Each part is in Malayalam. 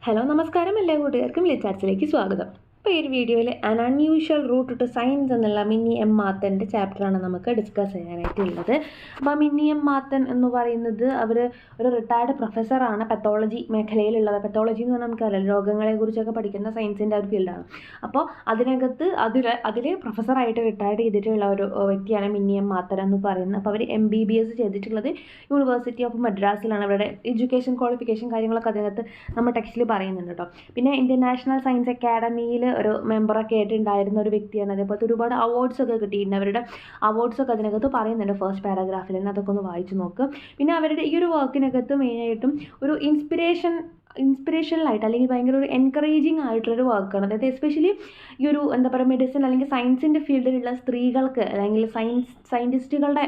ഹലോ നമസ്കാരം, എല്ലാ കൂട്ടുകാർക്കും ലിറ്റാർസിലേക്ക് സ്വാഗതം. അപ്പോൾ ഈ ഒരു വീഡിയോയിൽ an unusual route to science എന്നുള്ള മിന്നി എം മാത്തൻ്റെ ചാപ്റ്ററാണ് നമുക്ക് ഡിസ്കസ് ചെയ്യാനായിട്ടുള്ളത്. അപ്പോൾ മിന്നി എം മാത്തൻ എന്ന് പറയുന്നത് അവർ ഒരു റിട്ടയർഡ് പ്രൊഫസറാണ്, പെത്തോളജി മേഖലയിലുള്ളത്. പെത്തോളജി എന്ന് പറഞ്ഞാൽ നമുക്കറിയാം, രോഗങ്ങളെക്കുറിച്ചൊക്കെ പഠിക്കുന്ന സയൻസിൻ്റെ ഒരു ഫീൽഡാണ്. അപ്പോൾ അതിനകത്ത് അതിൽ പ്രൊഫസറായിട്ട് റിട്ടയർഡ് ചെയ്തിട്ടുള്ള ഒരു വ്യക്തിയാണ് മിന്നി എം മാത്തൻ എന്ന് പറയുന്നത്. അപ്പോൾ അവർ MBBS ചെയ്തിട്ടുള്ളത് യൂണിവേഴ്സിറ്റി ഓഫ് മദ്രാസിലാണ്. അവരുടെ എഡ്യൂക്കേഷൻ ക്വാളിഫിക്കേഷൻ കാര്യങ്ങളൊക്കെ അതിനകത്ത് നമ്മൾ ടെക്സ്റ്റിൽ പറയുന്നുണ്ട് കേട്ടോ. പിന്നെ ഇന്ത്യൻ നാഷണൽ സയൻസ് അക്കാഡമിയിൽ ഒരു മെമ്പറൊക്കെ ആയിട്ടുണ്ടായിരുന്ന ഒരു വ്യക്തിയാണ്. അതേപോലത്തെ ഒരുപാട് അവാർഡ്സൊക്കെ കിട്ടിയിട്ടുണ്ട്. അവരുടെ അവാർഡ്സൊക്കെ അതിനകത്ത് പറയുന്നുണ്ട് ഫസ്റ്റ് പാരഗ്രാഫിൽ തന്നെ. അതൊക്കെ ഒന്ന് വായിച്ചു നോക്കുക. പിന്നെ അവരുടെ ഈ ഒരു വർക്കിനകത്ത് മെയിനായിട്ടും ഒരു ഇൻസ്പിറേഷണലായിട്ട് അല്ലെങ്കിൽ ഭയങ്കര ഒരു എൻകറേജിങ് ആയിട്ടുള്ളൊരു വർക്കാണ്. അതായത് എസ്പെഷ്യലി ഈ ഒരു എന്താ പറയുക മെഡിസിൻ അല്ലെങ്കിൽ സയൻസിൻ്റെ ഫീൽഡിലുള്ള സ്ത്രീകൾക്ക് അല്ലെങ്കിൽ സയൻറ്റിസ്റ്റുകളുടെ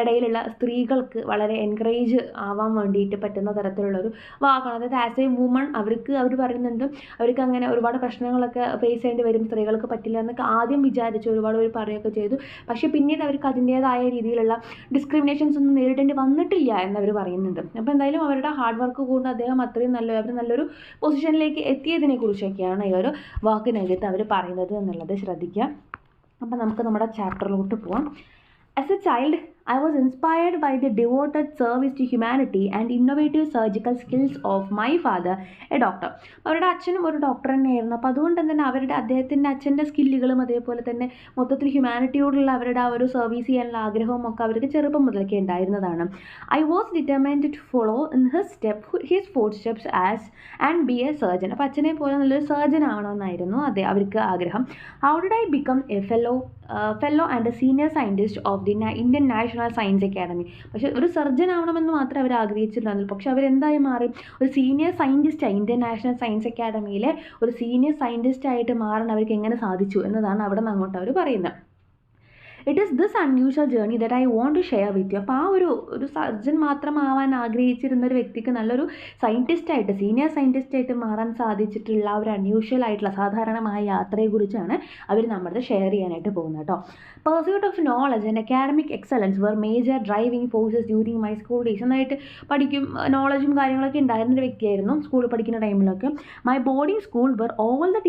ഇടയിലുള്ള സ്ത്രീകൾക്ക് വളരെ എൻകറേജ് ആവാൻ വേണ്ടിയിട്ട് പറ്റുന്ന തരത്തിലുള്ളൊരു വാക്കാണ്. അതായത് ആസ് എ വുമൺ അവർ പറയുന്നുണ്ട്, അവർക്ക് അങ്ങനെ ഒരുപാട് പ്രശ്നങ്ങളൊക്കെ ഫേസ് ചെയ്യേണ്ടി വരും, സ്ത്രീകൾക്ക് പറ്റില്ല എന്നൊക്കെ ആദ്യം വിചാരിച്ച് ഒരുപാട് പേര് പറയുകയൊക്കെ ചെയ്തു. പക്ഷേ പിന്നീട് അവർക്ക് അതിൻ്റേതായ രീതിയിലുള്ള ഡിസ്ക്രിമിനേഷൻസ് ഒന്നും നേരിടേണ്ടി വന്നിട്ടില്ല എന്നവർ പറയുന്നുണ്ട്. അപ്പോൾ എന്തായാലും അവരുടെ ഹാർഡ് വർക്ക് കൊണ്ട് അദ്ദേഹം അത്രയും നല്ലൊരു പൊസിഷനിലേക്ക് എത്തിയതിനെ കുറിച്ചൊക്കെയാണ് ഈ ഒരു വാക്കിനകത്ത് അവർ പറയുന്നത് എന്നുള്ളത് ശ്രദ്ധിക്കുക. അപ്പോൾ നമുക്ക് നമ്മുടെ ചാപ്റ്ററിലോട്ട് പോവാം. As a child, I was inspired by the devoted service to humanity and innovative surgical skills of my father, a doctor. അവരുടെ അച്ഛനും ഒരു ഡോക്ടർ തന്നെയായിരുന്നു. അപ്പോൾ അതുകൊണ്ട് തന്നെ അദ്ദേഹത്തിൻ്റെ അച്ഛൻ്റെ സ്കില്ലുകളും അതേപോലെ തന്നെ മൊത്തത്തിൽ ഹ്യൂമാനിറ്റിയോടുള്ള അവരുടെ ആ ഒരു സർവീസ് ചെയ്യാനുള്ള ആഗ്രഹവും ഒക്കെ അവർക്ക് ചെറുപ്പം മുതലൊക്കെ ഉണ്ടായിരുന്നതാണ്. I was determined to follow in his footsteps and be a surgeon. അപ്പോൾ അച്ഛനെ പോലെ നല്ലൊരു സർജൻ ആവണമെന്നായിരുന്നു അവർക്ക് ആഗ്രഹം. How did I become a fellow and senior scientist of the Indian national science academy? പക്ഷേ ഒരു സർജൻ ആവണമെന്ന് മാത്രമേ അവർ ആഗ്രഹിച്ചിട്ടുണ്ടായിരുന്നുള്ളൂ. പക്ഷേ അവരെന്തായി മാറി? ഒരു സീനിയർ സയൻറ്റിസ്റ്റായി ഇന്ത്യൻ നാഷണൽ സയൻസ് അക്കാഡമിയിലെ ഒരു സീനിയർ സയൻറ്റിസ്റ്റായിട്ട് മാറാൻ അവർക്ക് എങ്ങനെ സാധിച്ചു എന്നതാണ് അവിടെ നിന്ന് അങ്ങോട്ട് അവർ പറയുന്നത്. It is this unusual journey that I want to share with you. അപ്പോൾ ആ ഒരു സർജൻ മാത്രമാവാൻ ആഗ്രഹിച്ചിരുന്ന ഒരു വ്യക്തിക്ക് നല്ലൊരു സയൻറ്റിസ്റ്റായിട്ട് സീനിയർ സയൻറ്റിസ്റ്റായിട്ട് മാറാൻ സാധിച്ചിട്ടുള്ള ഒരു അൺയൂഷ്വൽ ആയിട്ടുള്ള അസാധാരണമായ യാത്രയെക്കുറിച്ചാണ് അവർ നമ്മുടെ ഷെയർ ചെയ്യാനായിട്ട് പോകുന്നത് കേട്ടോ. Pursuit of knowledge and academic excellence were major driving forces during my school days. നന്നായിട്ട് നോളജും കാര്യങ്ങളൊക്കെ ഉണ്ടായിരുന്നൊരു വ്യക്തിയായിരുന്നു സ്കൂളിൽ പഠിക്കുന്ന ടൈമിലൊക്കെ. My boarding school where all the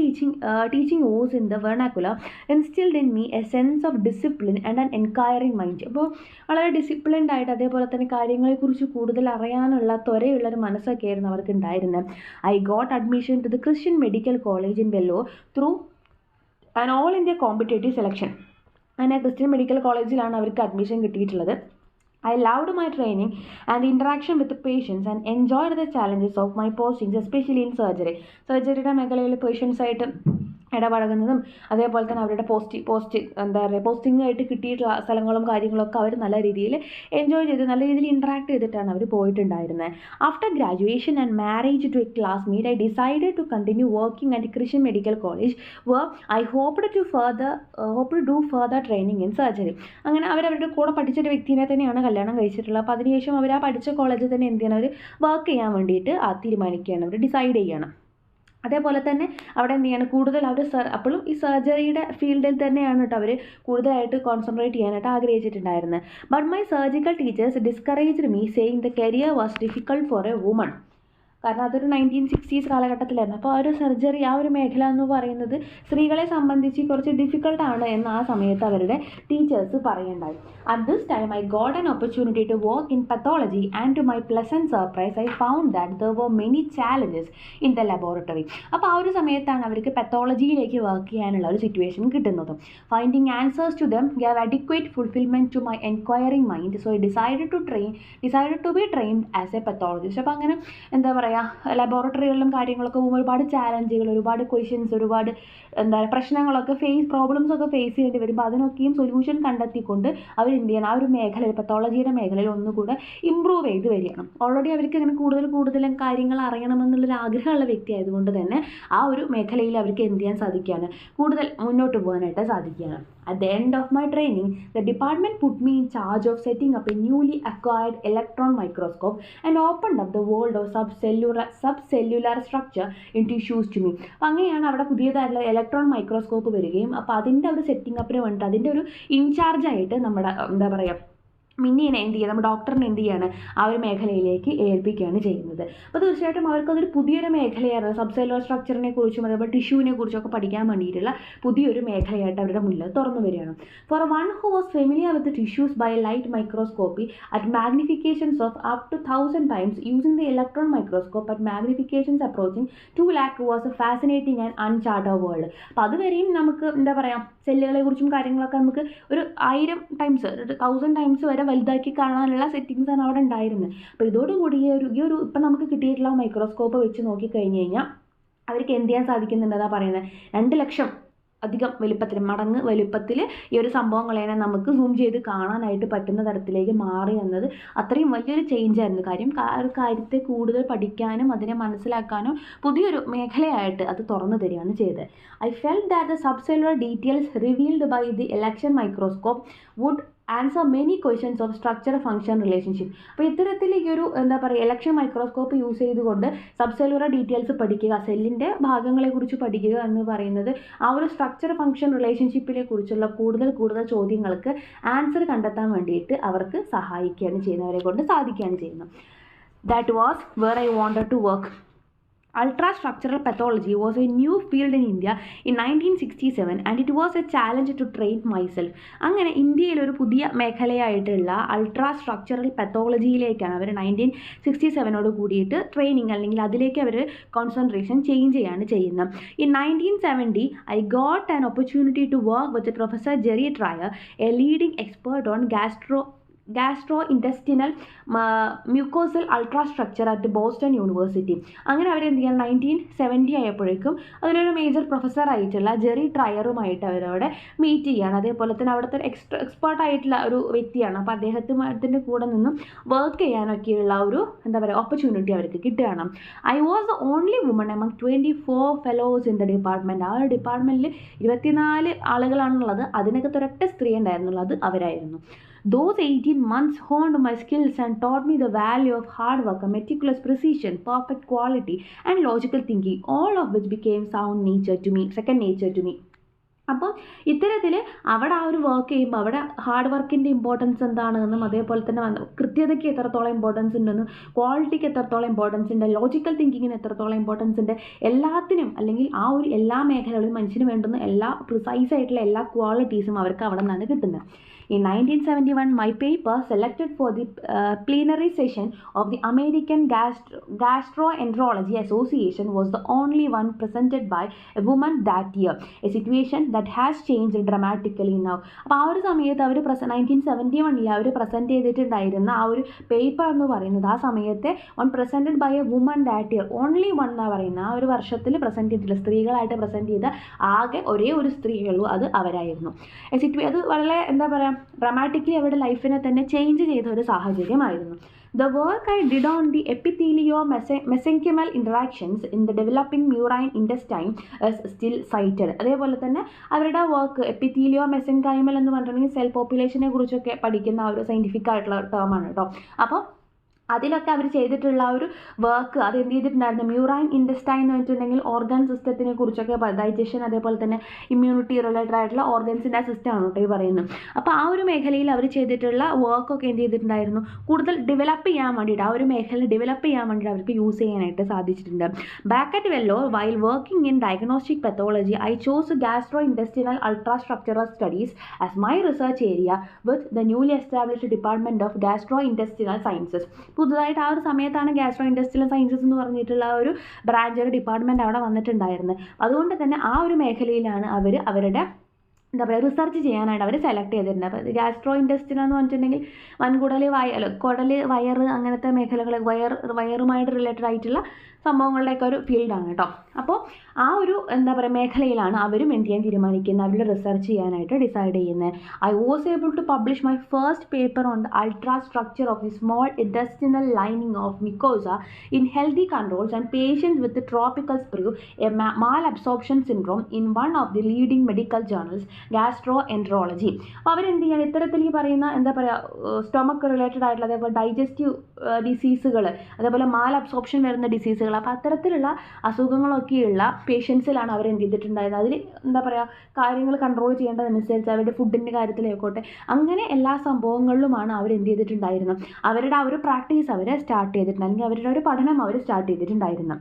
teaching was in the vernacular instilled in me a sense of discipline and an enquiring mind. അപ്പോൾ വളരെ ഡിസിപ്ലിൻഡ് ആയിട്ട് അതേപോലെ തന്നെ കാര്യങ്ങളെക്കുറിച്ച് കൂടുതൽ അറിയാനുള്ള ത്വരയുള്ളൊരു മനസ്സൊക്കെ ആയിരുന്നു അവർക്ക് ഉണ്ടായിരുന്നത്. I got admission to the Christian Medical College in Vellore through an all India competitive selection. അങ്ങനെ ക്രിസ്ത്യൻ മെഡിക്കൽ കോളേജിലാണ് അവർക്ക് അഡ്മിഷൻ കിട്ടിയിട്ടുള്ളത്. I loved my training and the interaction with the patients and enjoyed the challenges of my postings, especially in surgery. സർജറിയുടെ മേഖലയിൽ പേഷ്യൻസായിട്ട് ഇടപഴകുന്നതും അതേപോലെ തന്നെ അവരുടെ പോസ്റ്റിംഗ് ആയിട്ട് കിട്ടിയിട്ടുള്ള സ്ഥലങ്ങളും കാര്യങ്ങളൊക്കെ അവർ നല്ല രീതിയിൽ എൻജോയ് ചെയ്ത് നല്ല രീതിയിൽ ഇൻട്രാക്ട് ചെയ്തിട്ടാണ് അവർ പോയിട്ടുണ്ടായിരുന്നത്. After graduation and marriage to a classmate, I decided to continue working at Christian Medical College where I hoped to do further training in surgery. അങ്ങനെ അവരവരുടെ കൂടെ പഠിച്ചൊരു വ്യക്തിനെ തന്നെയാണ് കല്യാണം കഴിച്ചിട്ടുള്ളത്. അപ്പോൾ അതിനുശേഷം അവർ ആ പഠിച്ച കോളേജിൽ തന്നെ എന്ത് ചെയ്യണം, അവർ വർക്ക് ചെയ്യാൻ വേണ്ടിയിട്ട് തീരുമാനിക്കുകയാണ്, അവർ ഡിസൈഡ് ചെയ്യണം. അതേപോലെ തന്നെ അവിടെ എന്ത് ചെയ്യണം, കൂടുതൽ അവർ അപ്പോഴും ഈ സർജറിയുടെ ഫീൽഡിൽ തന്നെയാണ് കേട്ടോ അവർ കൂടുതലായിട്ട് കോൺസെൻട്രേറ്റ് ചെയ്യാനായിട്ട് ആഗ്രഹിച്ചിട്ടുണ്ടായിരുന്നത്. But my surgical teachers discouraged me saying the career was difficult for a woman. കാരണം അതൊരു 1960s കാലഘട്ടത്തിലായിരുന്നു. അപ്പോൾ ആ ഒരു സർജറി ആ ഒരു മേഖല എന്ന് പറയുന്നത് സ്ത്രീകളെ സംബന്ധിച്ച് കുറച്ച് ഡിഫിക്കൾട്ടാണ് എന്ന് ആ സമയത്ത് അവരുടെ ടീച്ചേഴ്സ് പറയുണ്ടായി. At this time I got an opportunity to work in pathology and to my pleasant surprise I found that there were many challenges in the laboratory. അപ്പോൾ ആ ഒരു സമയത്താണ് അവർക്ക് പത്തോളജിയിലേക്ക് വർക്ക് ചെയ്യാനുള്ള ഒരു സിറ്റുവേഷൻ കിട്ടുന്നത്. Finding answers to them gave adequate fulfilment to my enquiring mind. So I decided to be trained as a pathologist. അപ്പോൾ അങ്ങനെ എന്താ പറയുക, ലബോറട്ടറികളിലും കാര്യങ്ങളൊക്കെ ഒരുപാട് ചാലഞ്ചുകൾ, ഒരുപാട് ക്വസ്റ്റ്യൻസ്, ഒരുപാട് പ്രശ്നങ്ങളൊക്കെ പ്രോബ്ലംസൊക്കെ ഫേസ് ചെയ്യേണ്ടി വരുമ്പോൾ അതിനൊക്കെയും സൊല്യൂഷൻ കണ്ടെത്തിക്കൊണ്ട് അവർ എന്ത് ചെയ്യണം, ആ ഒരു മേഖലയിൽ പത്തോളജിയുടെ മേഖലയിൽ ഒന്നുകൂടെ ഇമ്പ്രൂവ് ചെയ്ത് വരികയാണ്. ഓൾറെഡി അവർക്ക് അങ്ങനെ കൂടുതലും കാര്യങ്ങൾ അറിയണമെന്നുള്ളൊരു ആഗ്രഹമുള്ള വ്യക്തി ആയതുകൊണ്ട് തന്നെ ആ ഒരു മേഖലയിൽ അവർക്ക് എന്ത് ചെയ്യാൻ സാധിക്കുകയാണ്, കൂടുതൽ മുന്നോട്ട് പോകാനായിട്ട് സാധിക്കുകയാണ്. At the end of my training, the department put me in charge of setting up a newly acquired electron microscope and opened up the world of subcellular structure in tissues to me. അങ്ങനെയാണ് അവിടെ പുതിയതായിട്ടുള്ള ഇലക്ട്രോൺ മൈക്രോസ്കോപ്പ് വരികയും അപ്പോൾ അതിൻ്റെ ഒരു സെറ്റിംഗ് അപ്പിന് വേണ്ടിയിട്ട് അതിൻ്റെ ഒരു ഇൻചാർജായിട്ട് നമ്മുടെ എന്താ പറയുക മിന്നീനെ എന്ത് ചെയ്യുക, നമ്മുടെ ഡോക്ടറിനെ എന്ത് ചെയ്യാണ് ആ ഒരു മേഖലയിലേക്ക് ഏൽപ്പിക്കുകയാണ് ചെയ്യുന്നത്. അപ്പോൾ തീർച്ചയായിട്ടും അവർക്കതൊരു പുതിയൊരു മേഖലയായിരുന്നു. സബ്സെല്ലുലാർ സ്ട്രക്ചറിനെ കുറിച്ചും അതേപോലെ ടിഷ്യൂവിനെ കുറിച്ചൊക്കെ പഠിക്കാൻ വേണ്ടിയിട്ടുള്ള പുതിയൊരു മേഖലയായിട്ട് അവരുടെ മുന്നിൽ തുറന്നു വരികയാണ്. For one who was familiar with tissues by light microscopy at magnifications of up to 1000 times using the electron microscope at magnifications approaching 2 lakh was a fascinating and uncharted world. അപ്പോൾ അതുവരെയും നമുക്ക് എന്താ പറയുക, സെല്ലുകളെ കുറിച്ചും കാര്യങ്ങളൊക്കെ നമുക്ക് ഒരു 1000 times 1000 times വരെ വലുതാക്കി കാണാനുള്ള സെറ്റിങ്സാണ് അവിടെ ഉണ്ടായിരുന്നത്. അപ്പോൾ ഇതോടുകൂടി ഈ ഒരു ഇപ്പം നമുക്ക് കിട്ടിയിട്ടുള്ള മൈക്രോസ്കോപ്പ് വെച്ച് നോക്കിക്കഴിഞ്ഞ് കഴിഞ്ഞാൽ അവർക്ക് എന്ത് ചെയ്യാൻ സാധിക്കുന്നുണ്ടെന്നാണ് പറയുന്നത്, 2 ലക്ഷം അധികം മടങ്ങ് വലുപ്പത്തിൽ ഈ ഒരു സംഭവങ്ങളെ നമുക്ക് സൂം ചെയ്ത് കാണാനായിട്ട് പറ്റുന്ന തരത്തിലേക്ക് മാറി എന്നത് അത്രയും വലിയൊരു ചേഞ്ച് ആയിരുന്നു. കാര്യം ഒരു കാര്യത്തെ കൂടുതൽ പഠിക്കാനും അതിനെ മനസ്സിലാക്കാനും പുതിയൊരു മേഖലയായിട്ട് അത് തുറന്നു തരികയാണ് ചെയ്തത്. I felt that the subcellular details revealed by the electron microscope would answer many questions of structure function relationship. അപ്പോൾ ഇത്തരത്തിൽ ഈ ഒരു എന്താ പറയുക ഇലക്ട്രോൺ മൈക്രോസ്കോപ്പ് യൂസ് ചെയ്തുകൊണ്ട് സബ്സെല്ലുലർ ഡീറ്റെയിൽസ് പഠിക്കുക, സെല്ലിൻ്റെ ഭാഗങ്ങളെക്കുറിച്ച് പഠിക്കുക എന്ന് പറയുന്നത് ആ ഒരു സ്ട്രക്ചർ ഫംഗ്ഷൻ റിലേഷൻഷിപ്പിനെ കുറിച്ചുള്ള കൂടുതൽ ചോദ്യങ്ങൾക്ക് ആൻസർ കണ്ടെത്താൻ വേണ്ടിയിട്ട് അവർക്ക് സഹായിക്കുകയാണ് ചെയ്യുന്നത്, അവരെ കൊണ്ട് സാധിക്കുകയാണ് ചെയ്യുന്നത്. That was where I wanted to work. Ultrastructural pathology was a new field in India in 1967 and it was a challenge to train myself. അങ്ങനെ ഇന്ത്യയിൽ ഒരു പുതിയ മേഖലയായിട്ടുള്ള അൾട്രാസ്ട്രക്ചറൽ പത്തോളജിയിലേക്കാണ് അവർ 1967 കൂടിയിട്ട് ട്രെയിനിങ് അല്ലെങ്കിൽ അതിലേക്ക് അവർ കോൺസെൻട്രേഷൻ ചേഞ്ച് ചെയ്യാണ് ചെയ്യുന്നത്. In 1970 I got an opportunity to work with Professor Jerry Trier, a leading expert on gastrointestinal mucosal ultrastructure at Boston University. അങ്ങനെ അവർ എന്ത് ചെയ്യാൻ 1970 ആയപ്പോഴേക്കും അതിലൊരു മേജർ പ്രൊഫസർ ആയിട്ടുള്ള ജെറി ട്രയറുമായിട്ട് അവരവിടെ മീറ്റ് ചെയ്യാണ്. അതേപോലെ തന്നെ അവിടുത്തെ എക്സ്പേർട്ട് ആയിട്ടുള്ള ഒരു വ്യക്തിയാണ്. അപ്പോൾ അദ്ദേഹത്തിൻ്റെ കൂടെ നിന്നും വർക്ക് ചെയ്യാനൊക്കെയുള്ള ഒരു എന്താ പറയുക ഓപ്പർച്യൂണിറ്റി അവർക്ക് കിട്ടുകയാണ്. I was the only woman among 24 fellows in the department. ആ ഒരു ഡിപ്പാർട്ട്മെൻറ്റിൽ 24 ആളുകളാണുള്ളത്. അതിനകത്ത് ഒരൊറ്റ സ്ത്രീ ഉണ്ടായിരുന്നുള്ളൂ, അത് അവരായിരുന്നു. Those 18 months honed my skills and taught me the value of hard work, meticulous precision, perfect quality and logical thinking, all of which became second nature to me. അപ്പം ഇത്തരത്തിൽ അവിടെ ആ ഒരു വർക്ക് ചെയ്യുമ്പോൾ അവിടെ ഹാർഡ് വർക്കിൻ്റെ ഇമ്പോർട്ടൻസ് എന്താണെന്നും അതേപോലെ തന്നെ കൃത്യതയ്ക്ക് എത്രത്തോളം ഇമ്പോർട്ടൻസ് ഉണ്ടെന്നും ക്വാളിറ്റിക്ക് എത്രത്തോളം ഇമ്പോർട്ടൻസ് ഉണ്ട്, ലോജിക്കൽ തിങ്കിങ്ങിന് എത്രത്തോളം ഇമ്പോർട്ടൻസ് ഉണ്ട്, എല്ലാത്തിനും അല്ലെങ്കിൽ ആ ഒരു എല്ലാ മേഖലകളിലും മനുഷ്യന് വേണ്ടുന്ന എല്ലാ പ്രിസൈസ് ആയിട്ടുള്ള എല്ലാ ക്വാളിറ്റീസും അവർക്ക് അവിടെ നിന്നാണ് കിട്ടുന്നത്. In 1971, my paper selected for the plenary session of the American Gastroenterology Association was the only one presented by a woman that year, a situation that has changed dramatically now. അപ്പോൾ ആ ഒരു സമയത്ത് അവർ 1971 അവർ പ്രസൻറ്റ് ചെയ്തിട്ടുണ്ടായിരുന്ന ആ ഒരു പേപ്പർ എന്ന് പറയുന്നത് ആ സമയത്തെ presented by a woman that year, only one എന്നാണ് പറയുന്നത്. ആ ഒരു വർഷത്തിൽ പ്രസൻറ്റ് ചെയ്തിട്ടുള്ള സ്ത്രീകളായിട്ട് പ്രസൻറ്റ് ചെയ്ത ആകെ ഒരേ ഒരു സ്ത്രീയുള്ളൂ, അത് അവരായിരുന്നു. അത് വളരെ എന്താ പറയുക ഡ്രാമാറ്റിക്കലി അവരുടെ ലൈഫിനെ തന്നെ ചേഞ്ച് ചെയ്ത ഒരു സാഹചര്യമായിരുന്നു. The work I did on the epithelio-mesenchymal interactions in the developing murine intestine is still cited. അതേപോലെ തന്നെ അവരുടെ വർക്ക് എപ്പിത്തീലിയോ മെസെൻകൈമൽ എന്ന് പറഞ്ഞിട്ടുണ്ടെങ്കിൽ സെൽ പോപ്പുലേഷനെ കുറിച്ചൊക്കെ പഠിക്കുന്ന ഒരു സയൻറ്റിഫിക് ആയിട്ടുള്ള ടേമാണ് കേട്ടോ. അപ്പോൾ അതിലൊക്കെ അവർ ചെയ്തിട്ടുള്ള ഒരു വർക്ക് അത് എന്ത് ചെയ്തിട്ടുണ്ടായിരുന്നു, മ്യൂറൈൻ ഇൻറ്റസ്റ്റൈൻ എന്ന് വെച്ചിട്ടുണ്ടെങ്കിൽ ഓർഗൻ സിസ്റ്റത്തിനെ കുറിച്ചൊക്കെ ഡൈജഷൻ അതേപോലെ തന്നെ ഇമ്മ്യൂണിറ്റി റിലേറ്റഡ് ആയിട്ടുള്ള ഓർഗൻസിൻ്റെ സിസ്റ്റമാണ് കേട്ടോ ഈ പറയുന്നത്. അപ്പോൾ ആ ഒരു മേഖലയിൽ അവർ ചെയ്തിട്ടുള്ള വർക്കൊക്കെ എന്ത് ചെയ്തിട്ടുണ്ടായിരുന്നു, കൂടുതൽ ഡെവലപ്പ് ചെയ്യാൻ വേണ്ടിയിട്ട് ആ ഒരു മേഖല ഡെവലപ്പ് ചെയ്യാൻ വേണ്ടിയിട്ട് അവർക്ക് യൂസ് ചെയ്യാനായിട്ട് സാധിച്ചിട്ടുണ്ട്. Back at Vellore while working in diagnostic pathology I chose gastrointestinal ultrastructural studies as my research area with the newly established department of gastrointestinal sciences. പുതുതായിട്ട് ആ ഒരു സമയത്താണ് ഗാസ്ട്രോ ഇൻറ്റസ്റ്റിനൽ സയൻസസ് എന്ന് പറഞ്ഞിട്ടുള്ള ഒരു ബ്രാഞ്ച് ഒരു ഡിപ്പാർട്ട്മെൻറ്റ് അവിടെ വന്നിട്ടുണ്ടായിരുന്നത്. അതുകൊണ്ട് തന്നെ ആ ഒരു മേഖലയിലാണ് അവരുടെ എന്താ പറയുക റിസർച്ച് ചെയ്യാനായിട്ട് അവർ സെലക്ട് ചെയ്തിട്ടുണ്ട്. അപ്പോൾ ഗാസ്ട്രോ ഇൻറ്റസ്റ്റിനൽ എന്ന് പറഞ്ഞിട്ടുണ്ടെങ്കിൽ വൻകുടൽ കുടൽ വയറ് അങ്ങനത്തെ മേഖലകൾ വയറുമായിട്ട് റിലേറ്റഡ് ആയിട്ടുള്ള സംഭവങ്ങളുടെയൊക്കെ ഒരു ഫീൽഡാണ് കേട്ടോ. അപ്പോൾ ആ ഒരു എന്താ പറയുക മേഖലയിലാണ് അവരും എന്ത് ചെയ്യാൻ തീരുമാനിക്കുന്നത്, അവരുടെ റിസർച്ച് ചെയ്യാനായിട്ട് ഡിസൈഡ് ചെയ്യുന്നത്. I was able to publish my first paper on the ultrastructure of the small intestinal lining of mucosa in healthy controls and patients with tropical sprue a malabsorption syndrome in one of the leading medical journals Gastroenterology. അപ്പോൾ അവരെന്ത് ചെയ്യണം, ഇത്തരത്തിൽ ഈ പറയുന്ന എന്താ പറയുക സ്റ്റൊമക്ക് റിലേറ്റഡ് ആയിട്ടുള്ള അതേപോലെ ഡൈജസ്റ്റീവ് ഡിസീസുകൾ, അതേപോലെ മാൽ അബ്സോർപ്ഷൻ വരുന്ന ഡിസീസുകൾ, അപ്പോൾ അത്തരത്തിലുള്ള അസുഖങ്ങളൊക്കെയുള്ള പേഷ്യൻസിലാണ് അവർ എന്ത് ചെയ്തിട്ടുണ്ടായിരുന്നത്. അതിൽ എന്താ പറയുക, കാര്യങ്ങൾ കൺട്രോൾ ചെയ്യേണ്ടതനുസരിച്ച് അവരുടെ ഫുഡിൻ്റെ കാര്യത്തിലായിക്കോട്ടെ, അങ്ങനെ എല്ലാ സംഭവങ്ങളിലുമാണ് അവർ എന്ത് ചെയ്തിട്ടുണ്ടായിരുന്നത്, അവരുടെ ആ ഒരു പ്രാക്ടീസ് അവർ സ്റ്റാർട്ട് ചെയ്തിട്ടുണ്ട്, അല്ലെങ്കിൽ അവരുടെ ഒരു പഠനം അവർ സ്റ്റാർട്ട് ചെയ്തിട്ടുണ്ടായിരുന്നു.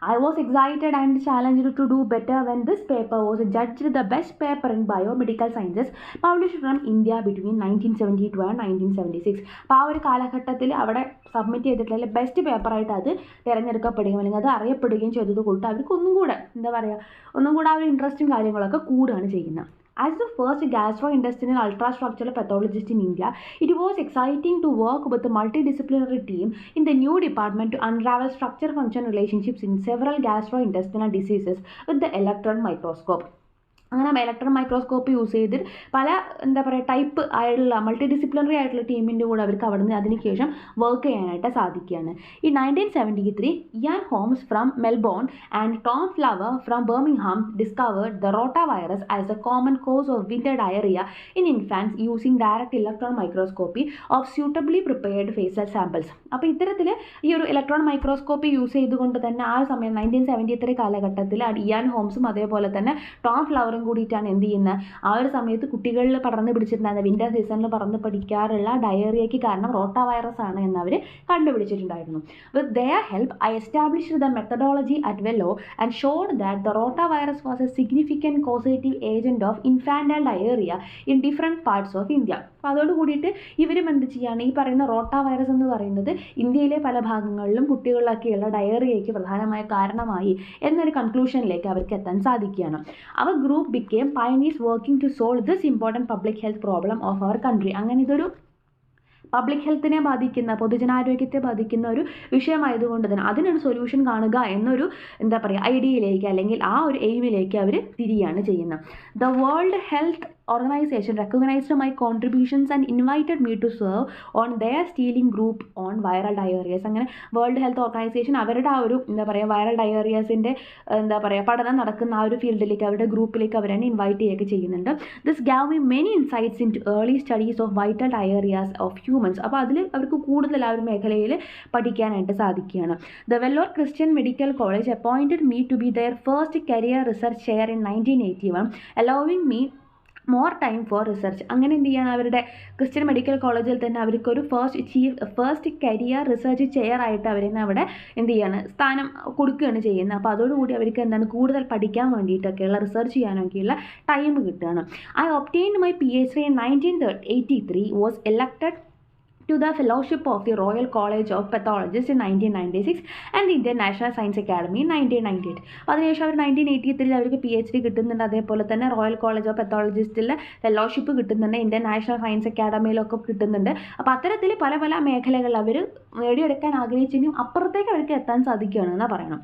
I was excited and challenged to do better when this paper was judged the best paper in biomedical sciences published from India between 1972 and 1976. അപ്പോൾ ആ ഒരു കാലഘട്ടത്തിൽ അവിടെ സബ്മിറ്റ് ചെയ്തിട്ടുള്ള ബെസ്റ്റ് പേപ്പറായിട്ട് അത് തിരഞ്ഞെടുക്കപ്പെടുകയും അല്ലെങ്കിൽ അത് അറിയപ്പെടുകയും ചെയ്തത് കൊണ്ട് അവർക്ക് ഒന്നും കൂടെ എന്താ പറയുക, ഒന്നും കൂടെ ആ ഒരു ഇൻട്രസ്റ്റും കാര്യങ്ങളൊക്കെ കൂടുകയാണ് ചെയ്യുന്നത്. As the first gastrointestinal ultrastructural pathologist in India, it was exciting to work with a multidisciplinary team in the new department to unravel structure-function relationships in several gastrointestinal diseases with the electron microscope. അങ്ങനെ ഇലക്ട്രോൺ മൈക്രോസ്കോപ്പ് യൂസ് ചെയ്ത് പല എന്താ പറയുക ടൈപ്പ് ആയിട്ടുള്ള മൾട്ടി ആയിട്ടുള്ള ടീമിൻ്റെ കൂടെ അവർക്ക് അവിടെ നിന്ന് അതിനുശേഷം വർക്ക് ചെയ്യാനായിട്ട് സാധിക്കുകയാണ്. ഈ 1973 Ian Holmes from Melbourne and Tom Flower from Birmingham discovered the rotavirus as a common cause of winter diarrhoea in infants using direct electron microscopy of suitably prepared faecal samples. അപ്പോൾ ഇത്തരത്തിൽ ഈ ഒരു ഇലക്ട്രോൺ മൈക്രോസ്കോപ്പി യൂസ് ചെയ്തുകൊണ്ട് തന്നെ ആ സമയം 1973 കാലഘട്ടത്തിൽ ഇയാൻ ഹോംസും അതേപോലെ തന്നെ ടോം ഫ്ലവറും കൂടിയിട്ടാണ് എന്ത് ചെയ്യുന്നത്, ആ ഒരു സമയത്ത് കുട്ടികളിൽ പടർന്ന് പിടിച്ചിട്ടുണ്ടായിരുന്ന വിന്റർ സീസണിൽ പടർന്ന് പിടിക്കാറുള്ള ഡയറിയയ്ക്ക് കാരണം റോട്ട വൈറസ് ആണ് എന്ന് അവർ കണ്ടുപിടിച്ചിട്ടുണ്ടായിരുന്നു. With their help I established the methodology at Vellore and showed that the rotavirus was a significant causative agent of infantile diarrhoea in different parts of India. അപ്പോൾ അതോട് കൂടിയിട്ട് ഇവരും എന്ത് ചെയ്യുകയാണ്, ഈ പറയുന്ന റോട്ട വൈറസ് എന്ന് പറയുന്നത് ഇന്ത്യയിലെ പല ഭാഗങ്ങളിലും കുട്ടികളിലൊക്കെയുള്ള ഡയറിയയ്ക്ക് പ്രധാനമായ കാരണമായി എന്നൊരു കൺക്ലൂഷനിലേക്ക് അവർക്ക് എത്താൻ സാധിക്കുകയാണ്. അവർ group became pioneers working to solve this important public health problem of our country. അങ്ങനെ ഇതൊരു പബ്ലിക് ഹെൽത്തിനെ ബാധിക്കുന്ന, പൊതുജനാരോഗ്യത്തെ ബാധിക്കുന്ന ഒരു വിഷയമായതുകൊണ്ട് തന്നെ അതിനൊരു സൊല്യൂഷൻ കാണുക എന്നൊരു എന്താ പറയുക ഐഡിയയിലേക്ക് അല്ലെങ്കിൽ ആ ഒരു എയിമിലേക്ക് അവർ തിരിയാണ് ചെയ്യുന്നത്. The world health organization recognized my contributions and invited me to serve on their steering group on viral diarrheas. അങ്ങനെ വേൾഡ് ഹെൽത്ത് ഓർഗനൈസേഷൻ അവരുടെ ആ ഒരു എന്താ പറയുക വൈറൽ ഡയറിയാസിൻ്റെ എന്താ പറയുക പഠനം നടക്കുന്ന ആ ഒരു ഫീൽഡിലേക്ക് അവരുടെ ഗ്രൂപ്പിലേക്ക് അവരെന്നെ ഇൻവൈറ്റ് ചെയ്യുകയൊക്കെ ചെയ്യുന്നുണ്ട്. This gave me many insights in to early studies of viral diarrhoeas of humans. അപ്പോൾ അതിൽ അവർക്ക് കൂടുതൽ ആ ഒരു മേഖലയിൽ പഠിക്കാനായിട്ട് സാധിക്കുകയാണ്. The Vellore Christian Medical College appointed me to be their first career research chair in 1981, allowing me more time for research. അങ്ങനെ എന്ത് ചെയ്യണം, അവരുടെ ക്രിസ്ത്യൻ മെഡിക്കൽ കോളേജിൽ തന്നെ അവർക്കൊരു ഫസ്റ്റ് കരിയർ റിസർച്ച് ചെയർ ആയിട്ട് അവരെന്നെ അവിടെ എന്ത് ചെയ്യാണ് സ്ഥാനം കൊടുക്കുകയാണ് ചെയ്യുന്നത്. അപ്പോൾ അതോടുകൂടി അവർക്ക് എന്താണ് കൂടുതൽ പഠിക്കാൻ വേണ്ടിയിട്ടൊക്കെയുള്ള റിസർച്ച് ചെയ്യാനൊക്കെയുള്ള ടൈം കിട്ടുകയാണ്. I obtained my PhD in 1983, was elected to the Fellowship of the Royal College of Pathologists in 1996 and the Indian National Science Academy in 1998. അതിനുശേഷം അവർ 1983 അവർക്ക് PhD കിട്ടുന്നുണ്ട്, അതേപോലെ തന്നെ റോയൽ കോളേജ് ഓഫ് പെത്തോളജിസ്റ്റിൽ ഫെലോഷിപ്പ് കിട്ടുന്നുണ്ട്, ഇന്ത്യൻ നാഷണൽ സയൻസ് അക്കാഡമിയിലൊക്കെ കിട്ടുന്നുണ്ട്. അപ്പോൾ അത്തരത്തിൽ പല പല മേഖലകളിൽ അവർ നേടിയെടുക്കാൻ ആഗ്രഹിച്ചെങ്കിലും അപ്പുറത്തേക്ക് അവർക്ക് എത്താൻ സാധിക്കുകയാണെന്ന് പറയണം.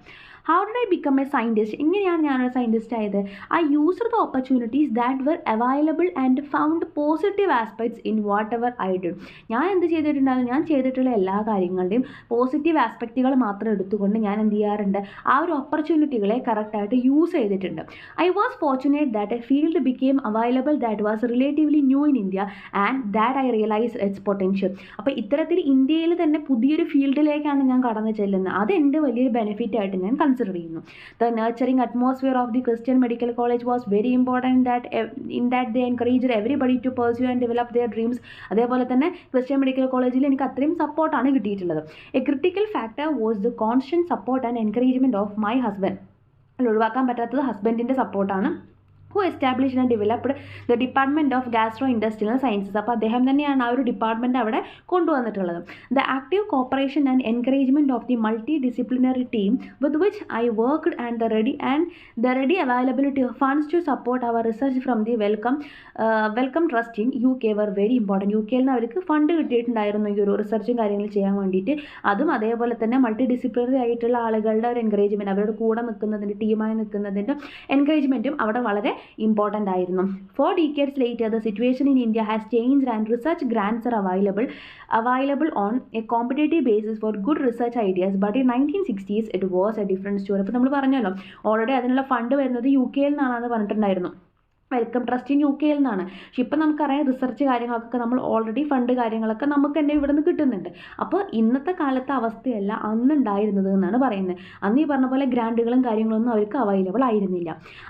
How did I become a scientist? എങ്ങനെയാണ് ഞാനൊരു സയൻറ്റിസ്റ്റ് ആയത്? I used the opportunities that were available and found positive aspects in whatever I did. ഞാൻ എന്ത് ചെയ്തിട്ടുണ്ടായിരുന്നു, ഞാൻ ചെയ്തിട്ടുള്ള എല്ലാ കാര്യങ്ങളുടെയും പോസിറ്റീവ് ആസ്പെക്റ്റുകൾ മാത്രം എടുത്തുകൊണ്ട് ഞാൻ എന്ത് ചെയ്യാറുണ്ട്, ആ ഒരു ഓപ്പർച്യൂണിറ്റികളെ കറക്റ്റായിട്ട് യൂസ് ചെയ്തിട്ടുണ്ട്. I was fortunate that a field became available that was relatively new in India and that I realized its potential. അപ്പോൾ ഇത്തരത്തിൽ ഇന്ത്യയിൽ തന്നെ പുതിയൊരു ഫീൽഡിലേക്കാണ് ഞാൻ കടന്നു ചെല്ലുന്നത്. അതെൻ്റെ വലിയൊരു ബെനിഫിറ്റ് ആയിട്ട് ഞാൻ കൺസിഡർ ചെയ്യുന്നു. The nurturing atmosphere of the Christian Medical College was very important in that they encouraged everybody to pursue and develop their dreams. അതേപോലെ തന്നെ ക്രിസ്ത്യൻ മെഡിക്കൽ കോളേജിൽ എനിക്ക് അത്രയും സപ്പോർട്ടാണ് കിട്ടിയിട്ടുള്ളത്. A critical factor was the constant support and encouragement of my husband. അതിൽ ഒഴിവാക്കാൻ പറ്റാത്തത് ഹസ്ബൻഡിൻ്റെ സപ്പോർട്ടാണ്. who established and developed the Department of Gastrointestinal Sciences. അപ്പോൾ അദ്ദേഹം തന്നെയാണ് ആ ഒരു ഡിപ്പാർട്ട്മെൻറ്റ് അവിടെ കൊണ്ടുവന്നിട്ടുള്ളത്. The active cooperation and encouragement of the multidisciplinary team with which I worked and the ready availability of funds to support our research from the Wellcome Trust in UK were very important. UK നിന്ന് അവർക്ക് ഫണ്ട് കിട്ടിയിട്ടുണ്ടായിരുന്നു ഈ ഒരു റിസർച്ചും കാര്യങ്ങൾ ചെയ്യാൻ വേണ്ടിയിട്ട്. അതും അതേപോലെ തന്നെ മൾട്ടി ഡിസിപ്ലിനറി ആയിട്ടുള്ള ആളുകളുടെ ഒരു എൻകറേജ്മെൻറ്റ്, അവരുടെ കൂടെ നിൽക്കുന്നതിൻ്റെ ടീമായി നിൽക്കുന്നതിൻ്റെ എൻകറേജ്മെൻറ്റും അവിടെ വളരെ important ആയിരുന്നു. 4 decades later, the situation in India has changed and research grants are available on a competitive basis for good research ideas. But in 1960s, it was a different story. അപ്പോൾ നമ്മൾ പറഞ്ഞല്ലോ ഓൾറെഡി അതിനുള്ള ഫണ്ട് വരുന്നത് UK നിന്നാണെന്ന് പറഞ്ഞിട്ടുണ്ടായിരുന്നു. വെൽക്കം ട്രസ്റ്റ് ഇൻ UK എന്നാണ്. പക്ഷെ ഇപ്പം നമുക്കറിയാം റിസർച്ച് കാര്യങ്ങളൊക്കെ നമ്മൾ ഓൾറെഡി ഫണ്ട് കാര്യങ്ങളൊക്കെ നമുക്ക് തന്നെ ഇവിടെ നിന്ന് കിട്ടുന്നുണ്ട്. അപ്പോൾ ഇന്നത്തെ കാലത്തെ അവസ്ഥയല്ല അന്നുണ്ടായിരുന്നത് എന്നാണ് പറയുന്നത്. അന്ന് ഈ പറഞ്ഞ പോലെ ഗ്രാൻഡുകളും കാര്യങ്ങളൊന്നും അവർക്ക് അവൈലബിൾ ആയിരുന്നില്ല.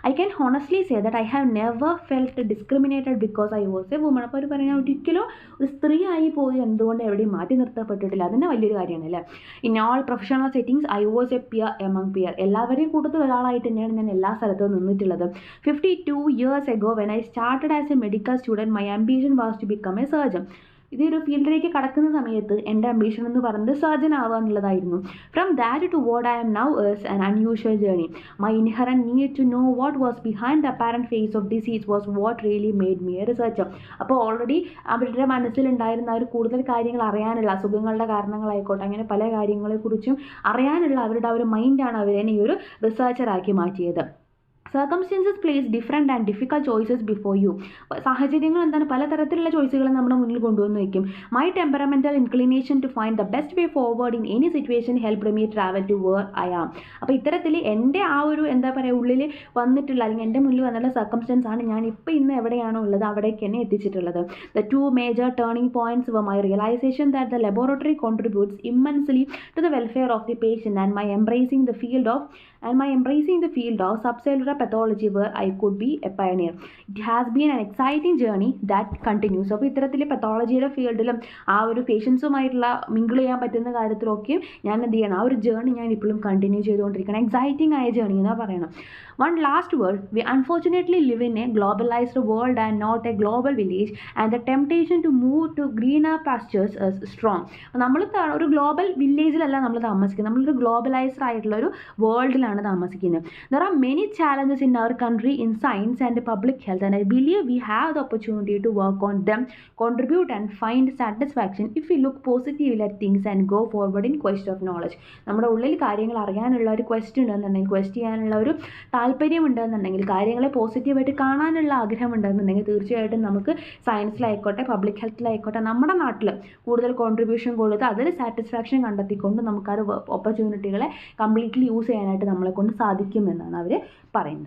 I can honestly say that I have never felt discriminated because I was A woman. അപ്പോൾ അവർ പറയുന്നത് ഒരിക്കലും ഒരു സ്ത്രീ ആയി പോയി എന്തുകൊണ്ട് എവിടെയും മാറ്റി നിർത്തപ്പെട്ടിട്ടില്ല. അതിൻ്റെ വലിയൊരു കാര്യമാണ് അല്ലേ. In all professional settings I was a peer among peer. എല്ലാവരെയും കൂട്ടത്തിൽ ഒരാളായിട്ട് തന്നെയാണ് ഞാൻ എല്ലാ സ്ഥലത്തും നിന്നിട്ടുള്ളത്. 52 years ago when I started as a medical student, my ambition was to become a surgeon. ഇതൊരു ഫീൽഡിലേക്ക് കടക്കുന്ന സമയത്ത് എൻ്റെ അംബീഷൻ എന്ന് പറയുന്നത് സർജൻ ആവുക എന്നുള്ളതായിരുന്നു. From that to what I am now is an unusual journey. My inherent need to know what was behind the apparent face of disease was what really made me a researcher. അപ്പോൾ ഓൾറെഡി അവരുടെ മനസ്സിലുണ്ടായിരുന്ന ഒരു കൂടുതൽ കാര്യങ്ങൾ അറിയാനുള്ള, അസുഖങ്ങളുടെ കാരണങ്ങളായിക്കോട്ടെ അങ്ങനെ പല കാര്യങ്ങളെക്കുറിച്ചും അറിയാനുള്ള അവരുടെ ആ ഒരു മൈൻഡാണ് അവരെ ഈ ഒരു റിസർച്ചറാക്കി മാറ്റിയത്. Circumstances place different and difficult choices before you. സാഹചര്യങ്ങൾ എന്താണ്, പലതരത്തിലുള്ള ചോയ്സുകൾ നമ്മുടെ മുന്നിൽ കൊണ്ടുവന്ന് വയ്ക്കും. My temperamental inclination to find the best way forward in any situation help me travel to where I am. അപ്പോൾ ഇത്തരത്തിൽ എൻ്റെ ആ ഒരു എന്താ പറയുക ഉള്ളിൽ വന്നിട്ടുള്ള അല്ലെങ്കിൽ എൻ്റെ മുന്നിൽ വന്നിട്ടുള്ള സർക്കംസ്റ്റൻസ് ആണ് ഞാൻ ഇപ്പോൾ ഇന്ന് എവിടെയാണോ ഉള്ളത് അവിടേക്ക് തന്നെ എത്തിച്ചിട്ടുള്ളത്. The two major turning points were my realisation that the laboratory contributes immensely to the welfare of the patient and my embracing the field of subcellular pathology where I could be a pioneer. It has been an exciting journey that continues. അപ്പോൾ ഇത്തരത്തിൽ പത്തോളജിയുടെ ഫീൽഡിലും ആ ഒരു പേഷ്യൻസുമായിട്ടുള്ള മിങ്കിൾ ചെയ്യാൻ പറ്റുന്ന കാര്യത്തിലൊക്കെയും ഞാൻ എന്ത് ചെയ്യണം, ആ ഒരു ജേർണി ഞാൻ ഇപ്പോഴും കണ്ടിന്യൂ ചെയ്തുകൊണ്ടിരിക്കണം. എക്സൈറ്റിംഗ് ആയ ജേർണി എന്നാണ് പറയണം. One last word, we unfortunately live in a globalized world and not a global village, and the temptation to move to greener pastures is strong. നമ്മൾ ഒരു ഗ്ലോബൽ വില്ലേജിലല്ല നമ്മൾ താമസിക്കുന്നത്, നമ്മളൊരു ഗ്ലോബലൈസ്ഡ് ആയിട്ടുള്ള ഒരു വേൾഡിലാണ് താമസിക്കുന്നത്. There are many challenges in our country in science and public health, and I believe we have the opportunity to work on them, contribute and find satisfaction if we look positively at things and go forward in quest of knowledge. നമ്മുടെ ഉള്ളിൽ കാര്യങ്ങൾ അറിയാനുള്ള ഒരു ക്വസ്റ്റ് ഉണ്ടെന്നുണ്ടെങ്കിൽ, ക്വസ്റ്റ് ചെയ്യാനുള്ള ഒരു താല്പര്യമുണ്ടെന്നുണ്ടെങ്കിൽ, കാര്യങ്ങളെ പോസിറ്റീവായിട്ട് കാണാനുള്ള ആഗ്രഹം ഉണ്ടെന്നുണ്ടെങ്കിൽ തീർച്ചയായിട്ടും നമുക്ക് സയൻസിലായിക്കോട്ടെ പബ്ലിക് ഹെൽത്തിലായിക്കോട്ടെ നമ്മുടെ നാട്ടിൽ കൂടുതൽ കോൺട്രിബ്യൂഷൻ കൊടുത്ത് അതിൽ സാറ്റിസ്ഫാക്ഷൻ കണ്ടെത്തിക്കൊണ്ട് നമുക്ക് ആ ഓപ്പർച്യൂണിറ്റികളെ കംപ്ലീറ്റ്ലി യൂസ് ചെയ്യാനായിട്ട് നമ്മളെ കൊണ്ട് സാധിക്കുമെന്നാണ് അവർ പറയുന്നത്.